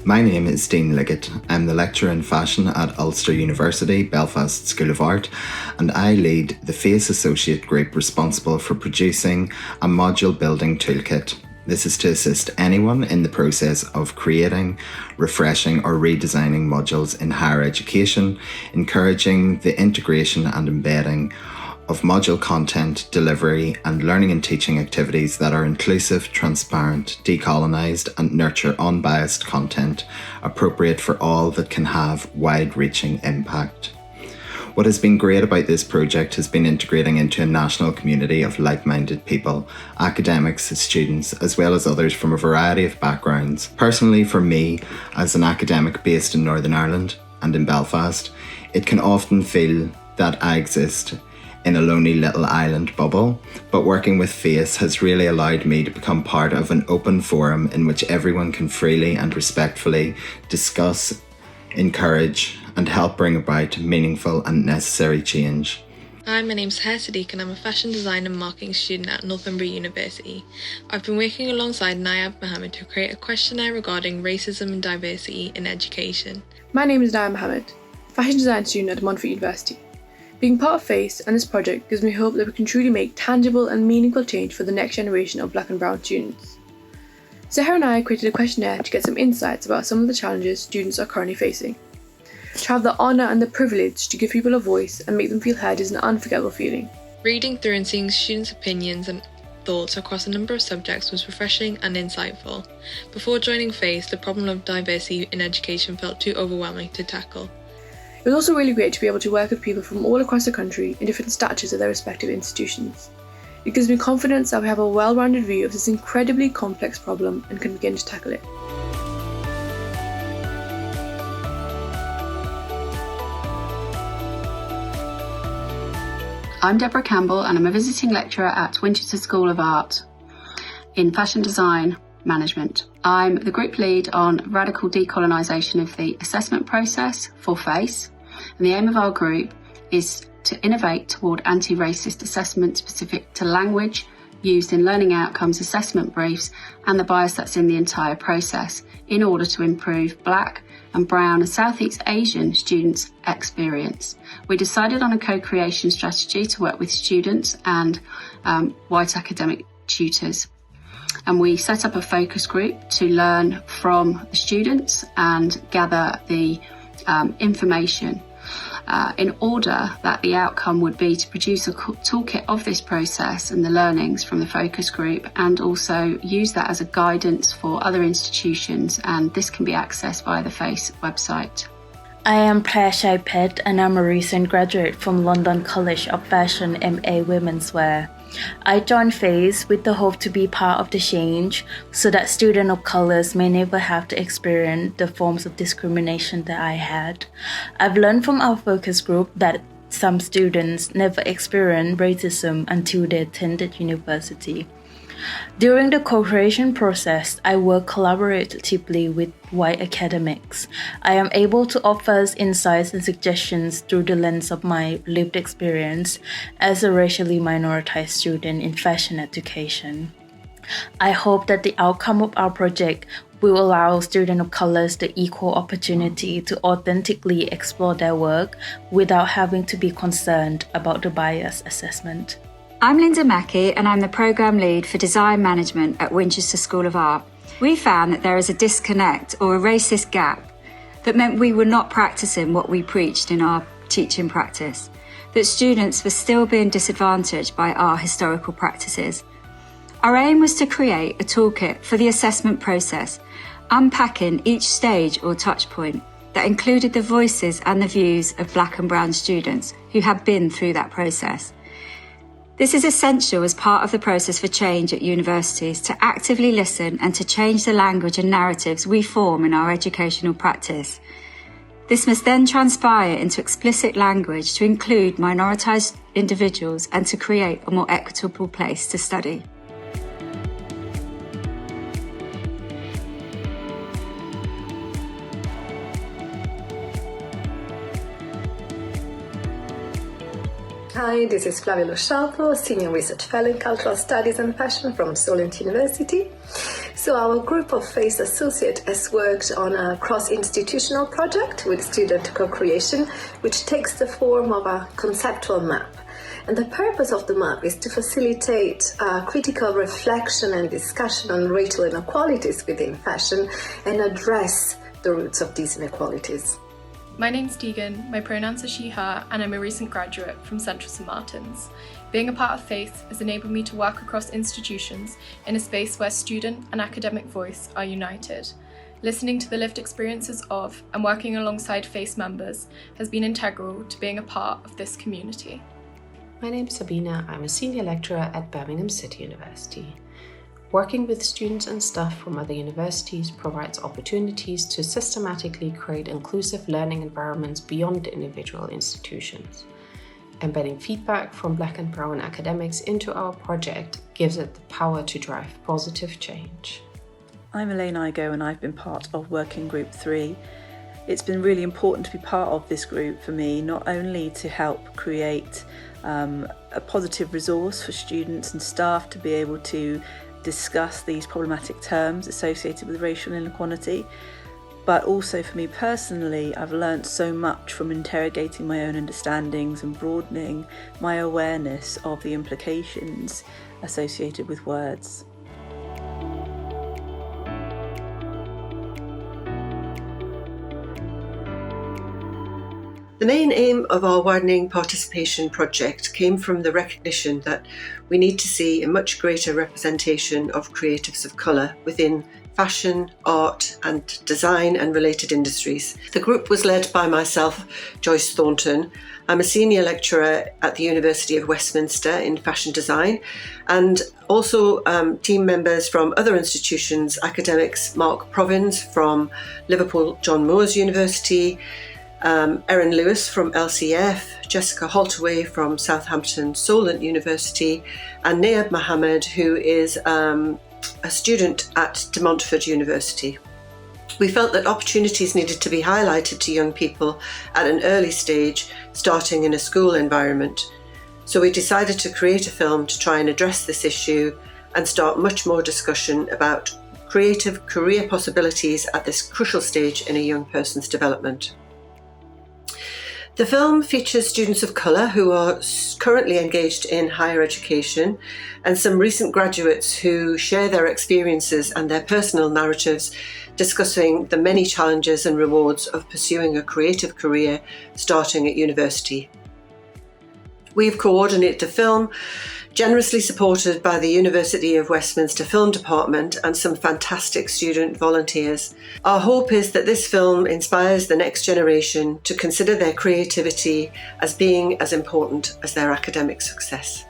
My name is Dean Liggett. I'm the lecturer in fashion at Ulster University, Belfast School of Art, and I lead the FACE Associate group responsible for producing a module building toolkit. This is to assist anyone in the process of creating, refreshing or redesigning modules in higher education, encouraging the integration and embedding of module content, delivery and learning and teaching activities that are inclusive, transparent, decolonised and nurture unbiased content appropriate for all that can have wide-reaching impact. What has been great about this project has been integrating into a national community of like-minded people, academics, students, as well as others from a variety of backgrounds. Personally, for me, as an academic based in Northern Ireland and in Belfast, it can often feel that I exist in a lonely little island bubble, but working with FACE has really allowed me to become part of an open forum in which everyone can freely and respectfully discuss, encourage and help bring about meaningful and necessary change. Hi, my name's Hare Sadiq and I'm a fashion design and marketing student at Northumbria University. I've been working alongside Nayab Mohammed to create a questionnaire regarding racism and diversity in education. My name is Nayab Mohammed, fashion design student at Montfort University. Being part of FACE and this project gives me hope that we can truly make tangible and meaningful change for the next generation of Black and Brown students. Zahra and I created a questionnaire to get some insights about some of the challenges students are currently facing. To have the honour and the privilege to give people a voice and make them feel heard is an unforgettable feeling. Reading through and seeing students' opinions and thoughts across a number of subjects was refreshing and insightful. Before joining FACE, the problem of diversity in education felt too overwhelming to tackle. It was also really great to be able to work with people from all across the country in different statures of their respective institutions. It gives me confidence that we have a well-rounded view of this incredibly complex problem and can begin to tackle it. I'm Deborah Campbell and I'm a visiting lecturer at Winchester School of Art in Fashion Design Management. I'm the group lead on radical decolonisation of the assessment process for FACE, and the aim of our group is to innovate toward anti-racist assessment specific to language used in learning outcomes assessment briefs and the bias that's in the entire process in order to improve Black and Brown and Southeast Asian students' experience. We decided on a co-creation strategy to work with students and white academic tutors. And we set up a focus group to learn from the students and gather the information in order that the outcome would be to produce a toolkit of this process and the learnings from the focus group, and also use that as a guidance for other institutions, and this can be accessed via the FACE website. I am Claire Shaipet and I'm a recent graduate from London College of Fashion MA Women's Wear. I joined FACE with the hope to be part of the change so that students of colours may never have to experience the forms of discrimination that I had. I've learned from our focus group that some students never experience racism until they attended university. During the co-creation process, I work collaboratively with white academics. I am able to offer insights and suggestions through the lens of my lived experience as a racially minoritized student in fashion education. I hope that the outcome of our project will allow students of colors the equal opportunity to authentically explore their work without having to be concerned about the bias assessment. I'm Linda Mackey and I'm the Programme Lead for Design Management at Winchester School of Art. We found that there is a disconnect or a racist gap that meant we were not practicing what we preached in our teaching practice, that students were still being disadvantaged by our historical practices. Our aim was to create a toolkit for the assessment process, unpacking each stage or touch point that included the voices and the views of Black and Brown students who had been through that process. This is essential as part of the process for change at universities to actively listen and to change the language and narratives we form in our educational practice. This must then transpire into explicit language to include minoritised individuals and to create a more equitable place to study. Hi, this is Flavia Losciato, Senior Research Fellow in Cultural Studies and Fashion from Solent University. So our group of FACE Associates has worked on a cross-institutional project with student co-creation, which takes the form of a conceptual map. And the purpose of the map is to facilitate critical reflection and discussion on racial inequalities within fashion and address the roots of these inequalities. My name's Tegan, my pronouns are she, her, and I'm a recent graduate from Central St Martin's. Being a part of FACE has enabled me to work across institutions in a space where student and academic voice are united. Listening to the lived experiences of and working alongside FACE members has been integral to being a part of this community. My name is Sabina. I'm a senior lecturer at Birmingham City University. Working with students and staff from other universities provides opportunities to systematically create inclusive learning environments beyond individual institutions. Embedding feedback from Black and Brown academics into our project gives it the power to drive positive change. I'm Elaine Igo and I've been part of Working Group 3. It's been really important to be part of this group for me, not only to help create a positive resource for students and staff to be able to discuss these problematic terms associated with racial inequality, but also for me personally, I've learnt so much from interrogating my own understandings and broadening my awareness of the implications associated with words. The main aim of our widening participation project came from the recognition that we need to see a much greater representation of creatives of colour within fashion, art and design and related industries. The group was led by myself, Joyce Thornton. I'm a senior lecturer at the University of Westminster in fashion design, and also team members from other institutions, academics Mark Provins from Liverpool John Moores University, Erin Lewis from LCF, Jessica Holtaway from Southampton Solent University, and Nayab Mohammed, who is a student at De Montfort University. We felt that opportunities needed to be highlighted to young people at an early stage, starting in a school environment. So we decided to create a film to try and address this issue and start much more discussion about creative career possibilities at this crucial stage in a young person's development. The film features students of colour who are currently engaged in higher education and some recent graduates who share their experiences and their personal narratives discussing the many challenges and rewards of pursuing a creative career starting at university. We've coordinated the film, generously supported by the University of Westminster Film Department and some fantastic student volunteers. Our hope is that this film inspires the next generation to consider their creativity as being as important as their academic success.